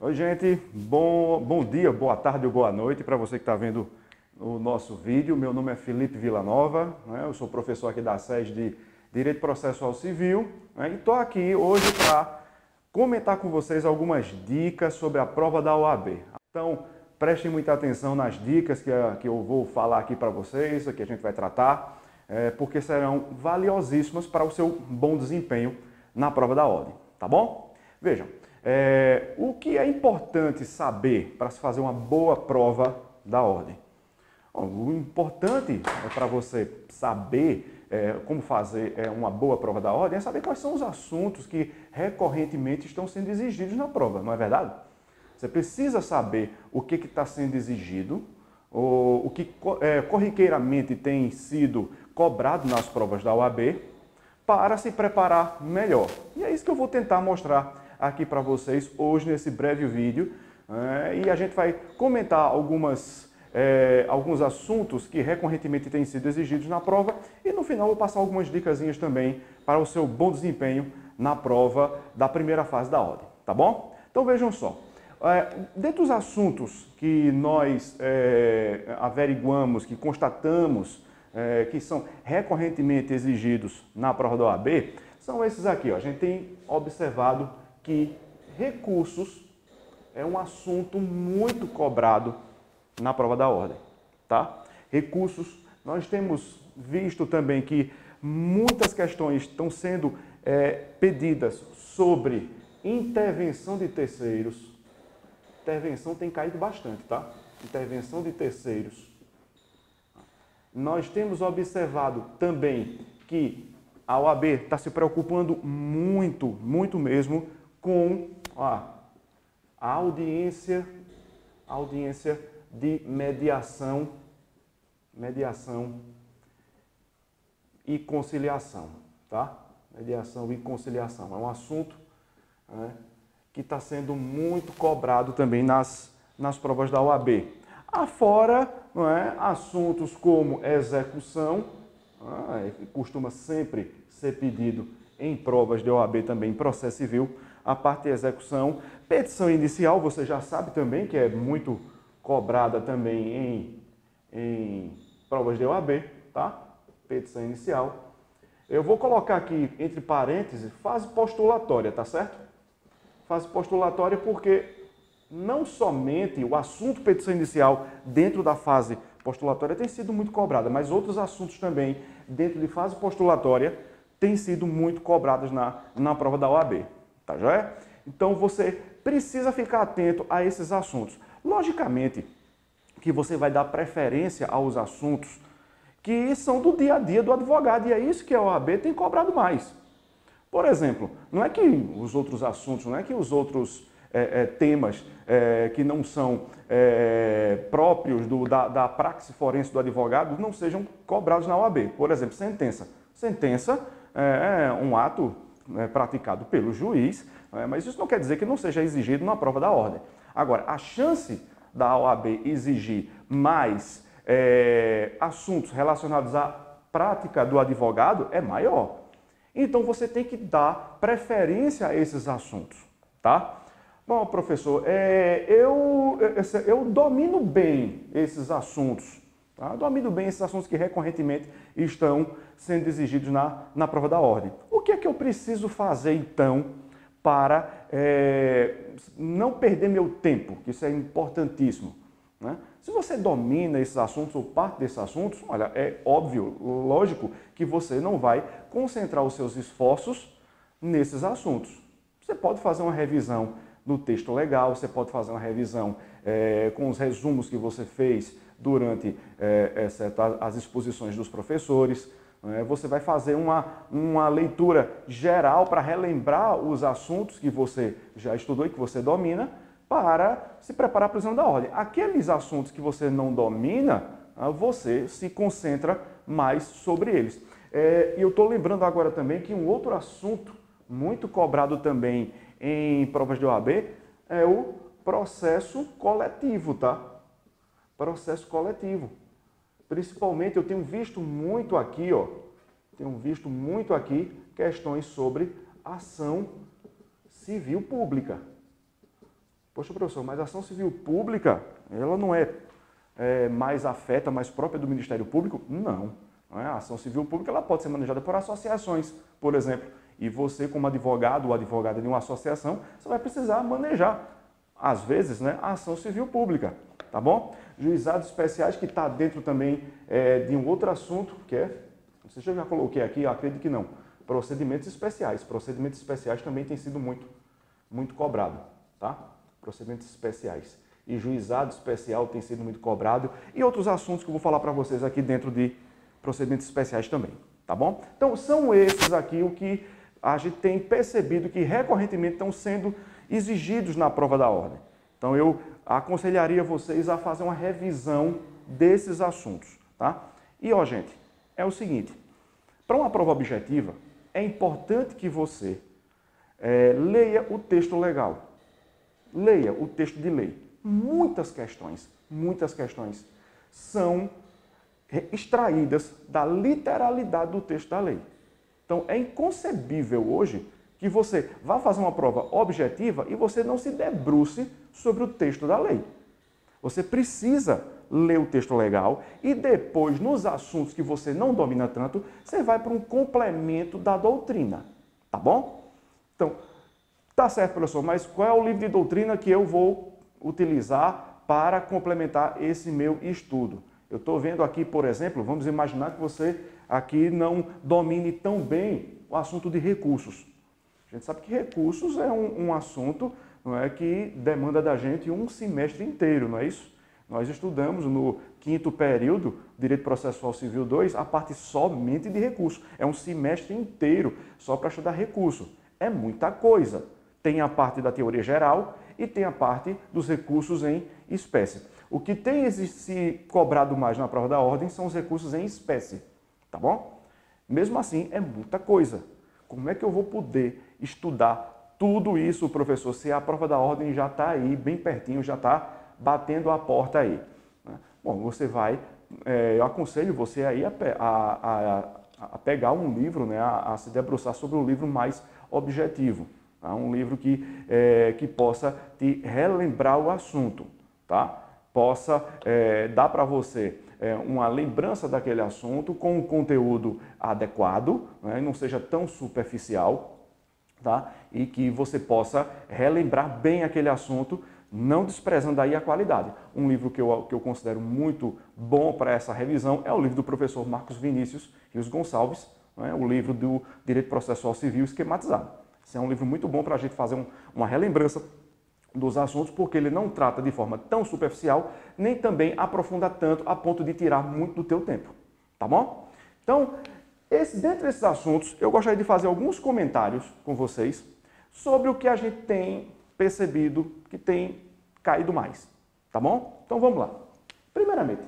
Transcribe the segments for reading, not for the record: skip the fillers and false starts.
Oi, gente. Bom dia, boa tarde ou boa noite para você que está vendo o nosso vídeo. Meu nome é Felipe Villanova, né? Eu sou professor aqui da SES de Direito Processual Civil, né? E estou aqui hoje para comentar com vocês algumas dicas sobre a prova da OAB. Então, prestem muita atenção nas dicas que eu vou falar aqui para vocês, que a gente vai tratar, porque serão valiosíssimas para o seu bom desempenho na prova da ordem, tá bom? Vejam. O que é importante saber para se fazer uma boa prova da ordem? Bom, o importante para você saber como fazer uma boa prova da ordem é saber quais são os assuntos que recorrentemente estão sendo exigidos na prova, não é verdade? Você precisa saber o que está sendo exigido, o que corriqueiramente tem sido cobrado nas provas da OAB, para se preparar melhor. E é isso que eu vou tentar mostrar aqui para vocês hoje nesse breve vídeo, e a gente vai comentar alguns assuntos que recorrentemente têm sido exigidos na prova e no final eu vou passar algumas dicasinhas também para o seu bom desempenho na prova da primeira fase da ordem, tá bom? Então vejam só, dentre os assuntos que nós averiguamos, que constatamos, que são recorrentemente exigidos na prova da OAB, são esses aqui, ó. A gente tem observado que recursos é um assunto muito cobrado na prova da ordem, tá? Recursos, nós temos visto também que muitas questões estão sendo pedidas sobre intervenção de terceiros. Intervenção tem caído bastante, tá? Intervenção de terceiros. Nós temos observado também que a OAB está se preocupando muito mesmo com a audiência de mediação e conciliação, tá? Mediação e conciliação é um assunto, né, que está sendo muito cobrado também nas provas da OAB. Afora, não é, assuntos como execução, costuma sempre ser pedido em provas de OAB também em processo civil, a parte de execução. Petição inicial, você já sabe também que é muito cobrada também em provas de OAB, tá? Petição inicial. Eu vou colocar aqui, entre parênteses, fase postulatória, tá certo? Fase postulatória porque não somente o assunto petição inicial dentro da fase postulatória tem sido muito cobrada, mas outros assuntos também dentro de fase postulatória têm sido muito cobrados na prova da OAB. Tá joia? Então você precisa ficar atento a esses assuntos. Logicamente que você vai dar preferência aos assuntos que são do dia a dia do advogado, e é isso que a OAB tem cobrado mais. Por exemplo, não é que os outros assuntos, não é que os outros temas que não são próprios da praxe forense do advogado não sejam cobrados na OAB. Por exemplo, sentença. Sentença é um ato praticado pelo juiz, mas isso não quer dizer que não seja exigido na prova da ordem. Agora, a chance da OAB exigir mais assuntos relacionados à prática do advogado é maior. Então, você tem que dar preferência a esses assuntos, tá? Bom, professor, eu domino bem esses assuntos, tá? Domino bem esses assuntos que recorrentemente estão sendo exigidos na prova da ordem. O que é que eu preciso fazer, então, para não perder meu tempo? Que isso é importantíssimo, né? Se você domina esses assuntos ou parte desses assuntos, olha, é óbvio, lógico, que você não vai concentrar os seus esforços nesses assuntos. Você pode fazer uma revisão no texto legal, você pode fazer uma revisão com os resumos que você fez durante as exposições dos professores. Você vai fazer uma leitura geral para relembrar os assuntos que você já estudou e que você domina para se preparar para o exame da ordem. Aqueles assuntos que você não domina, você se concentra mais sobre eles. E eu estou lembrando agora também que um outro assunto muito cobrado também em provas de OAB é o processo coletivo, tá? Processo coletivo. Principalmente eu tenho visto muito aqui, questões sobre ação civil pública. Poxa, professor, mas a ação civil pública, ela não é mais afeta, mais própria do Ministério Público? Não. A ação civil pública ela pode ser manejada por associações, por exemplo. E você, como advogado ou advogada de uma associação, você vai precisar manejar, às vezes, né, a ação civil pública. Tá bom? Juizados especiais, que está dentro também de um outro assunto, que é, não sei se eu já coloquei aqui, eu acredito que não, procedimentos especiais. Procedimentos especiais também tem sido muito cobrado, tá? Procedimentos especiais. E juizado especial tem sido muito cobrado. E outros assuntos que eu vou falar para vocês aqui dentro de procedimentos especiais também, tá bom? Então, são esses aqui o que a gente tem percebido que recorrentemente estão sendo exigidos na prova da ordem. Então, eu aconselharia vocês a fazer uma revisão desses assuntos, tá? E, ó, gente, é o seguinte, para uma prova objetiva, é importante que você leia o texto legal, leia o texto de lei. Muitas questões são extraídas da literalidade do texto da lei. Então, é inconcebível hoje que você vá fazer uma prova objetiva e você não se debruce sobre o texto da lei. Você precisa ler o texto legal e depois, nos assuntos que você não domina tanto, você vai para um complemento da doutrina, tá bom? Então, tá certo, professor, mas qual é o livro de doutrina que eu vou utilizar para complementar esse meu estudo? Eu estou vendo aqui, por exemplo, vamos imaginar que você aqui não domine tão bem o assunto de recursos. A gente sabe que recursos é um assunto, não é, que demanda da gente um semestre inteiro, não é isso? Nós estudamos no 5º período, Direito Processual Civil 2, a parte somente de recursos. É um semestre inteiro só para estudar recurso. É muita coisa. Tem a parte da teoria geral e tem a parte dos recursos em espécie. O que tem se cobrado mais na prova da ordem são os recursos em espécie, tá bom? Mesmo assim, é muita coisa. Como é que eu vou poder estudar tudo isso, professor, se a prova da ordem já está aí, bem pertinho, já está batendo a porta aí? Bom, você vai, eu aconselho você aí a pegar um livro, né, a se debruçar sobre um livro mais objetivo, tá? Um livro que possa te relembrar o assunto, tá? Possa dar para você uma lembrança daquele assunto com um conteúdo adequado, né, e não seja tão superficial, tá? E que você possa relembrar bem aquele assunto, não desprezando aí a qualidade. Um livro que eu considero muito bom para essa revisão é o livro do professor Marcos Vinícius Rios Gonçalves, né, o livro do Direito Processual Civil Esquematizado. Esse é um livro muito bom para a gente fazer uma relembrança dos assuntos, porque ele não trata de forma tão superficial, nem também aprofunda tanto a ponto de tirar muito do teu tempo, tá bom? Então, dentre esses assuntos, eu gostaria de fazer alguns comentários com vocês sobre o que a gente tem percebido que tem caído mais, tá bom? Então, vamos lá. Primeiramente,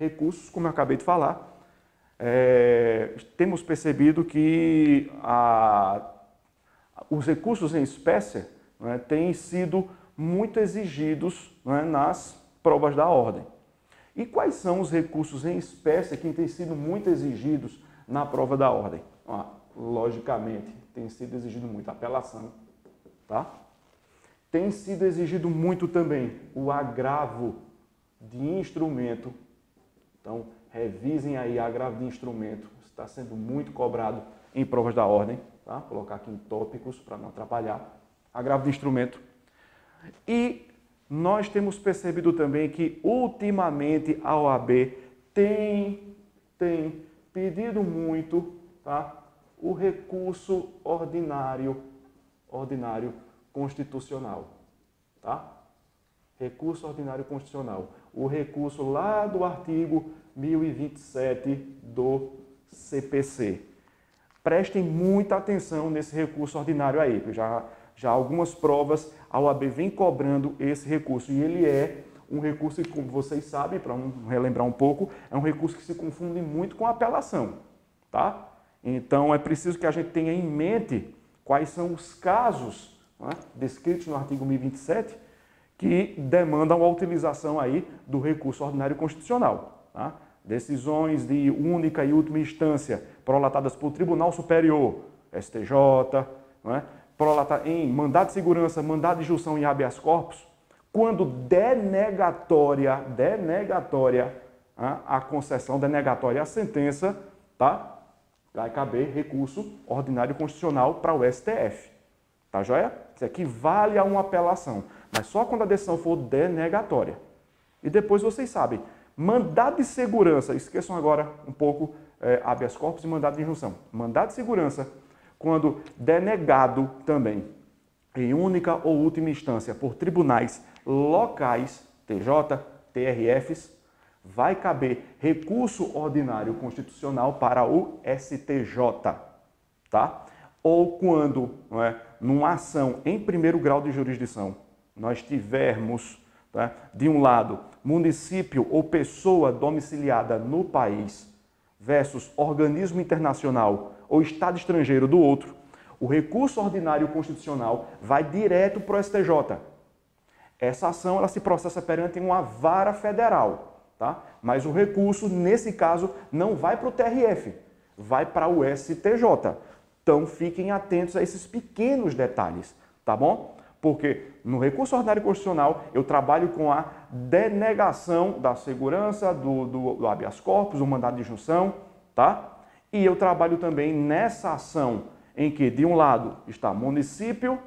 recursos, como eu acabei de falar, temos percebido que os recursos em espécie, né, têm sido muito exigidos, né, nas provas da ordem. E quais são os recursos em espécie que têm sido muito exigidos na prova da ordem? Logicamente, tem sido exigido muito a apelação, tá? Tem sido exigido muito também o agravo de instrumento. Então, revisem aí agravo de instrumento, está sendo muito cobrado em provas da ordem, tá? Vou colocar aqui em tópicos para não atrapalhar. Agravo de instrumento. E nós temos percebido também que, ultimamente, a OAB tem pedido muito, tá, o recurso ordinário constitucional. Tá? Recurso ordinário constitucional. O recurso lá do artigo 1027 do CPC. Prestem muita atenção nesse recurso ordinário aí, porque já algumas provas a OAB vem cobrando esse recurso, e ele é um recurso que, como vocês sabem, para relembrar um pouco, é um recurso que se confunde muito com a apelação, tá? Então, é preciso que a gente tenha em mente quais são os casos, né, descritos no artigo 1027 que demandam a utilização aí do recurso ordinário constitucional, tá? Decisões de única e última instância prolatadas pelo Tribunal Superior, STJ, né, em mandado de segurança, mandado de junção em habeas corpus, Quando denegatória a concessão, denegatória a sentença, tá? Vai caber recurso ordinário constitucional para o STF. Tá joia? Isso aqui vale a uma apelação, mas só quando a decisão for denegatória. E depois vocês sabem, mandado de segurança, esqueçam agora um pouco habeas corpus e mandado de injunção. Mandado de segurança, quando denegado também, em única ou última instância, por tribunais locais, TJ, TRFs, vai caber recurso ordinário constitucional para o STJ, tá? Ou quando, numa ação em primeiro grau de jurisdição, nós tivermos, tá, de um lado, município ou pessoa domiciliada no país versus organismo internacional ou Estado estrangeiro do outro, o recurso ordinário constitucional vai direto para o STJ. Essa ação ela se processa perante uma vara federal, tá? Mas o recurso, nesse caso, não vai para o TRF, vai para o STJ. Então, fiquem atentos a esses pequenos detalhes, tá bom? Porque no recurso ordinário constitucional, eu trabalho com a denegação da segurança, do habeas corpus, do mandado de injunção, tá? E eu trabalho também nessa ação em que, de um lado, está município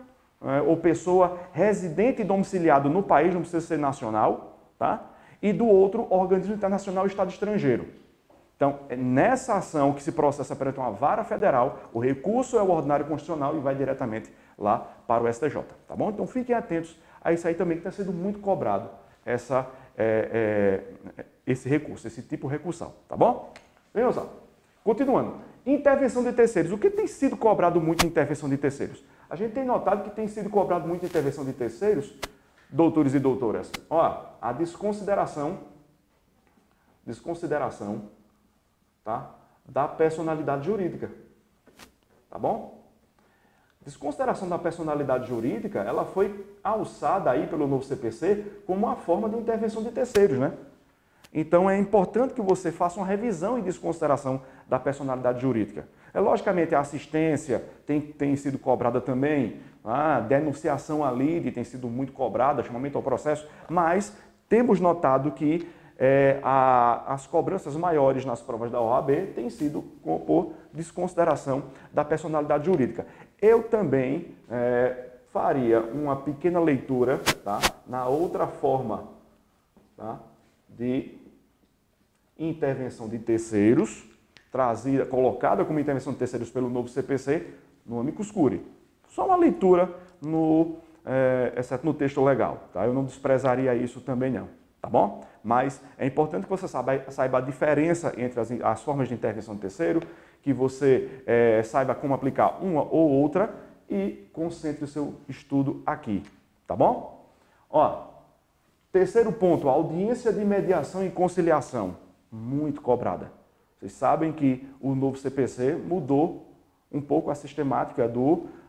ou pessoa residente e domiciliado no país, não precisa ser nacional, tá? E do outro, organismo internacional e Estado estrangeiro. Então, é nessa ação que se processa perante uma vara federal, o recurso é o ordinário constitucional e vai diretamente lá para o STJ, tá bom? Então, fiquem atentos a isso aí também, que está sendo muito cobrado, esse recurso, esse tipo recursal, tá bom? Bem, Osvaldo, continuando. Intervenção de terceiros. O que tem sido cobrado muito em intervenção de terceiros? A gente tem notado que tem sido cobrado muito em intervenção de terceiros, doutores e doutoras. Ó, a desconsideração, tá, da personalidade jurídica. Tá bom? Desconsideração da personalidade jurídica, ela foi alçada aí pelo novo CPC como uma forma de intervenção de terceiros, né? Então é importante que você faça uma revisão e desconsideração da personalidade jurídica. Logicamente, a assistência tem sido cobrada também, a denunciação à lide tem sido muito cobrada, chamamento ao processo, mas temos notado que as cobranças maiores nas provas da OAB têm sido por desconsideração da personalidade jurídica. Eu também faria uma pequena leitura, tá, na outra forma, tá, de intervenção de terceiros, colocada como intervenção de terceiros pelo novo CPC, no amicus curiae. Só uma leitura, exceto no texto legal, tá? Eu não desprezaria isso também não, tá bom? Mas é importante que você saiba a diferença entre as formas de intervenção de terceiro, que você saiba como aplicar uma ou outra e concentre o seu estudo aqui, tá bom? Ó, terceiro ponto, audiência de mediação e conciliação, muito cobrada. Vocês sabem que o novo CPC mudou um pouco a sistemática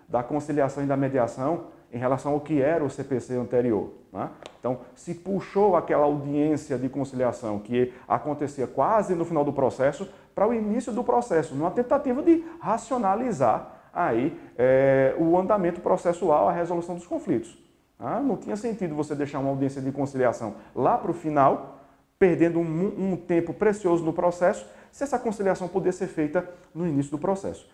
da conciliação e da mediação em relação ao que era o CPC anterior, né? Então, se puxou aquela audiência de conciliação que acontecia quase no final do processo para o início do processo, numa tentativa de racionalizar aí o andamento processual, a resolução dos conflitos. Não tinha sentido você deixar uma audiência de conciliação lá para o final, perdendo um tempo precioso no processo, se essa conciliação pudesse ser feita no início do processo.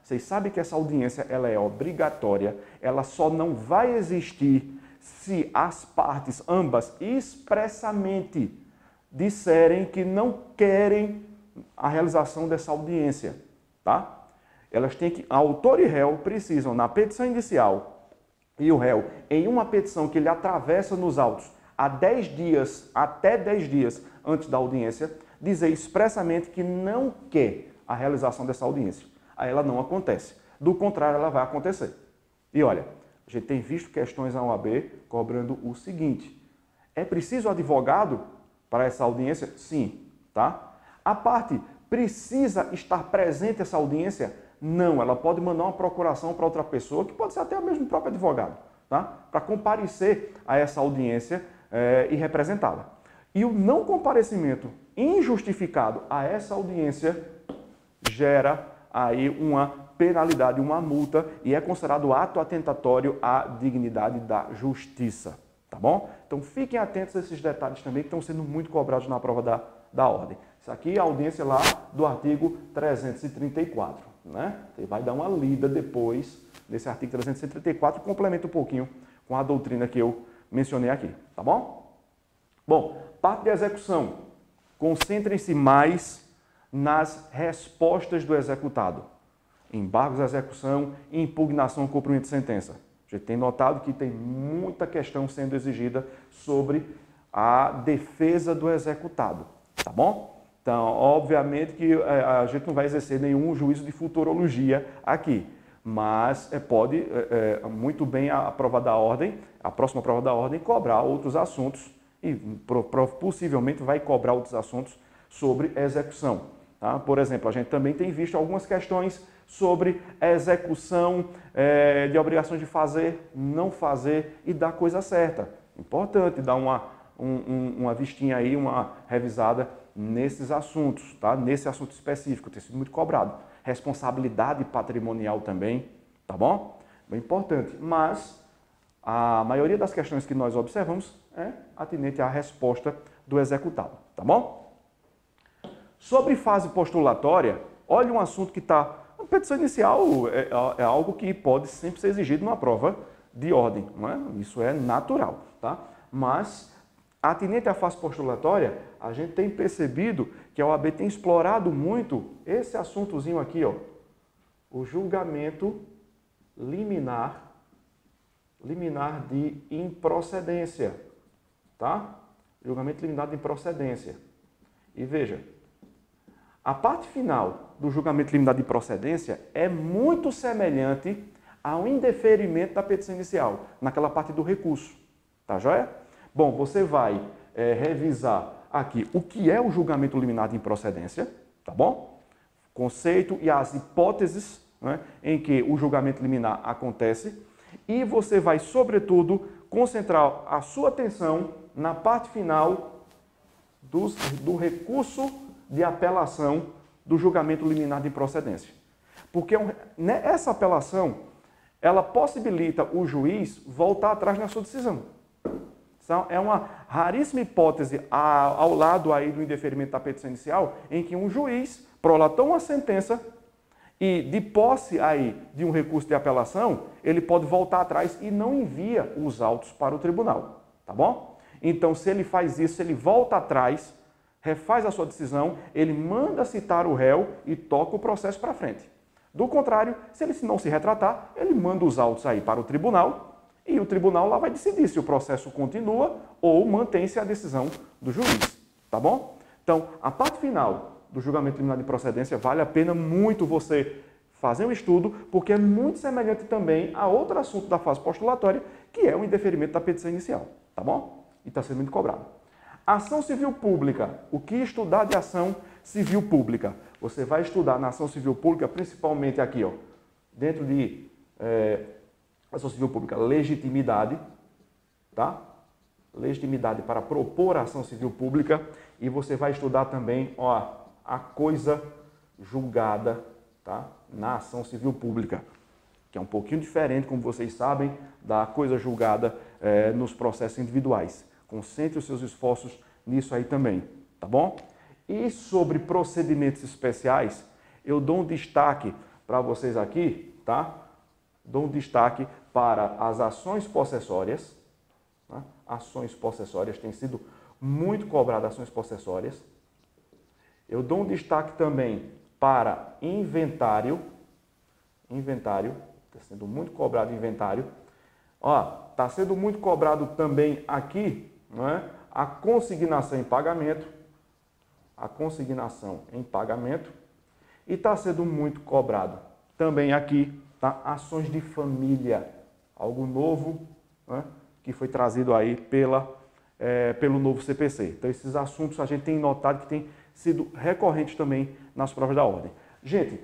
Vocês sabem que essa audiência ela é obrigatória, ela só não vai existir se as partes, ambas, expressamente disserem que não querem a realização dessa audiência, tá? Elas têm que, autor e réu precisam, na petição inicial, e o réu, em uma petição que ele atravessa nos autos, até 10 dias antes da audiência, dizer expressamente que não quer a realização dessa audiência. Aí ela não acontece. Do contrário, ela vai acontecer. E olha, a gente tem visto questões na OAB cobrando o seguinte: é preciso advogado para essa audiência? Sim, tá? A parte precisa estar presente essa audiência? Não, ela pode mandar uma procuração para outra pessoa, que pode ser até mesmo o próprio advogado, tá? Para comparecer a essa audiência e representá-la. E o não comparecimento injustificado a essa audiência gera aí uma penalidade, uma multa, e é considerado ato atentatório à dignidade da justiça, tá bom? Então fiquem atentos a esses detalhes também que estão sendo muito cobrados na prova da ordem. Isso aqui é a audiência lá do artigo 334, né? Você vai dar uma lida depois desse artigo 334 e complementa um pouquinho com a doutrina que eu mencionei aqui, tá bom? Bom, parte de execução. Concentrem-se mais nas respostas do executado. Embargos à execução, impugnação, cumprimento de sentença. A gente tem notado que tem muita questão sendo exigida sobre a defesa do executado, tá bom? Então, obviamente que a gente não vai exercer nenhum juízo de futurologia aqui, mas pode muito bem a prova da ordem, a próxima prova da ordem, cobrar outros assuntos e possivelmente vai cobrar outros assuntos sobre execução. Tá? Por exemplo, a gente também tem visto algumas questões sobre a execução de obrigações de fazer, não fazer e dar coisa certa. Importante dar uma vistinha aí, uma revisada nesses assuntos, tá? Nesse assunto específico, tem sido muito cobrado. Responsabilidade patrimonial também, tá bom? Bem importante, mas a maioria das questões que nós observamos é atinente à resposta do executado, tá bom? Sobre fase postulatória, olha um assunto que está... A petição inicial é algo que pode sempre ser exigido numa prova de ordem, não é? Isso é natural, tá? Mas, atinente à fase postulatória, a gente tem percebido que a OAB tem explorado muito esse assuntozinho aqui, ó, o julgamento liminar de improcedência, tá? Julgamento liminar de improcedência. E veja, a parte final do julgamento liminar de improcedência é muito semelhante ao indeferimento da petição inicial, naquela parte do recurso, tá joia? Bom, você vai revisar aqui o que é o julgamento liminar de improcedência, tá bom? Conceito e as hipóteses, né, em que o julgamento liminar acontece, e você vai, sobretudo, concentrar a sua atenção na parte final do recurso de apelação do julgamento liminar de improcedência. Porque essa apelação, ela possibilita o juiz voltar atrás na sua decisão. Então, é uma raríssima hipótese ao lado aí do indeferimento da petição inicial, em que um juiz prolatou uma sentença e, de posse aí de um recurso de apelação, ele pode voltar atrás e não envia os autos para o tribunal, tá bom? Então, se ele faz isso, ele volta atrás, refaz a sua decisão, ele manda citar o réu e toca o processo para frente. Do contrário, se ele não se retratar, ele manda os autos aí para o tribunal e o tribunal lá vai decidir se o processo continua ou mantém-se a decisão do juiz, tá bom? Então, a parte final do julgamento liminar de improcedência vale a pena muito você fazer um estudo, porque é muito semelhante também a outro assunto da fase postulatória, que é o indeferimento da petição inicial, tá bom? E está sendo muito cobrado. Ação civil pública. O que estudar de ação civil pública? Você vai estudar na ação civil pública, principalmente aqui, ó, dentro de ação civil pública, legitimidade, tá? Legitimidade para propor a ação civil pública. E você vai estudar também, ó, a coisa julgada, tá? Na ação civil pública, que é um pouquinho diferente, como vocês sabem, da coisa julgada nos processos individuais. Concentre os seus esforços nisso aí também, tá bom? E sobre procedimentos especiais, eu dou um destaque para vocês aqui, tá? Dou um destaque para as ações possessórias. Tá? Ações possessórias, tem sido muito cobrado ações possessórias. Eu dou um destaque também para inventário. Inventário, está sendo muito cobrado inventário. Ó, está sendo muito cobrado também aqui, não é? A consignação em pagamento. A consignação em pagamento. E está sendo muito cobrado também aqui, tá? Ações de família. Algo novo, né? Que foi trazido aí pelo novo CPC. Então, esses assuntos a gente tem notado que tem sido recorrentes também nas provas da ordem. Gente,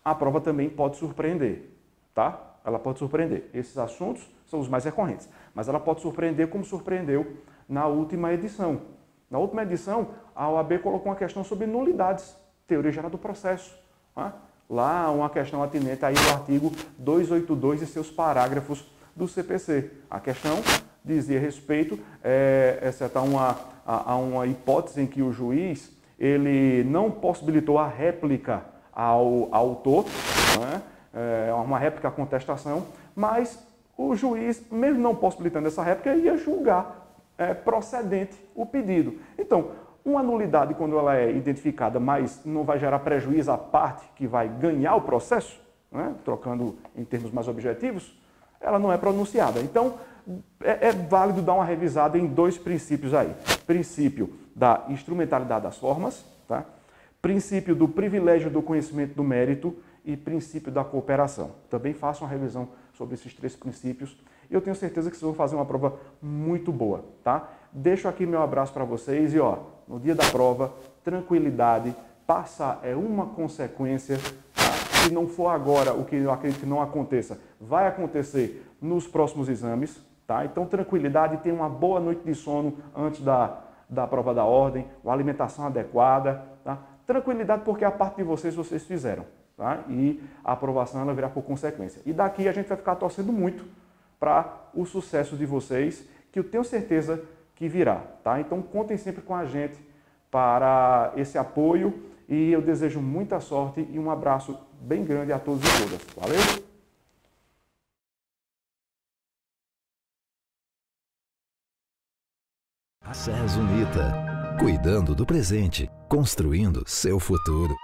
a prova também pode surpreender, tá? Ela pode surpreender. Esses assuntos são os mais recorrentes, mas ela pode surpreender como surpreendeu na última edição. Na última edição, a OAB colocou uma questão sobre nulidades, teoria geral do processo. Né? Lá, uma questão atinente aí ao artigo 282 e seus parágrafos do CPC. A questão dizia respeito, exceto a uma hipótese em que o juiz ele não possibilitou a réplica ao autor, né? Uma réplica à contestação, mas o juiz, mesmo não possibilitando essa réplica, ia julgar procedente o pedido. Então, uma nulidade, quando ela é identificada, mas não vai gerar prejuízo à parte que vai ganhar o processo, né? Trocando em termos mais objetivos, ela não é pronunciada. Então, é válido dar uma revisada em dois princípios aí. Princípio da instrumentalidade das formas, tá? Princípio do privilégio do conhecimento do mérito e princípio da cooperação. Também façam uma revisão sobre esses três princípios e eu tenho certeza que vocês vão fazer uma prova muito boa, tá? Deixo aqui meu abraço para vocês e, ó, no dia da prova, tranquilidade, passar é uma consequência, tá? Se não for agora, o que eu acredito que não aconteça, vai acontecer nos próximos exames, tá? Então, tranquilidade, tenha uma boa noite de sono antes da prova da ordem, uma alimentação adequada, tá? Tranquilidade porque a parte de vocês fizeram, tá? E a aprovação ela virá por consequência. E daqui a gente vai ficar torcendo muito para o sucesso de vocês, que eu tenho certeza que virá, tá? Então contem sempre com a gente para esse apoio e eu desejo muita sorte e um abraço bem grande a todos e todas. Valeu? A SES Unita, cuidando do presente, construindo seu futuro.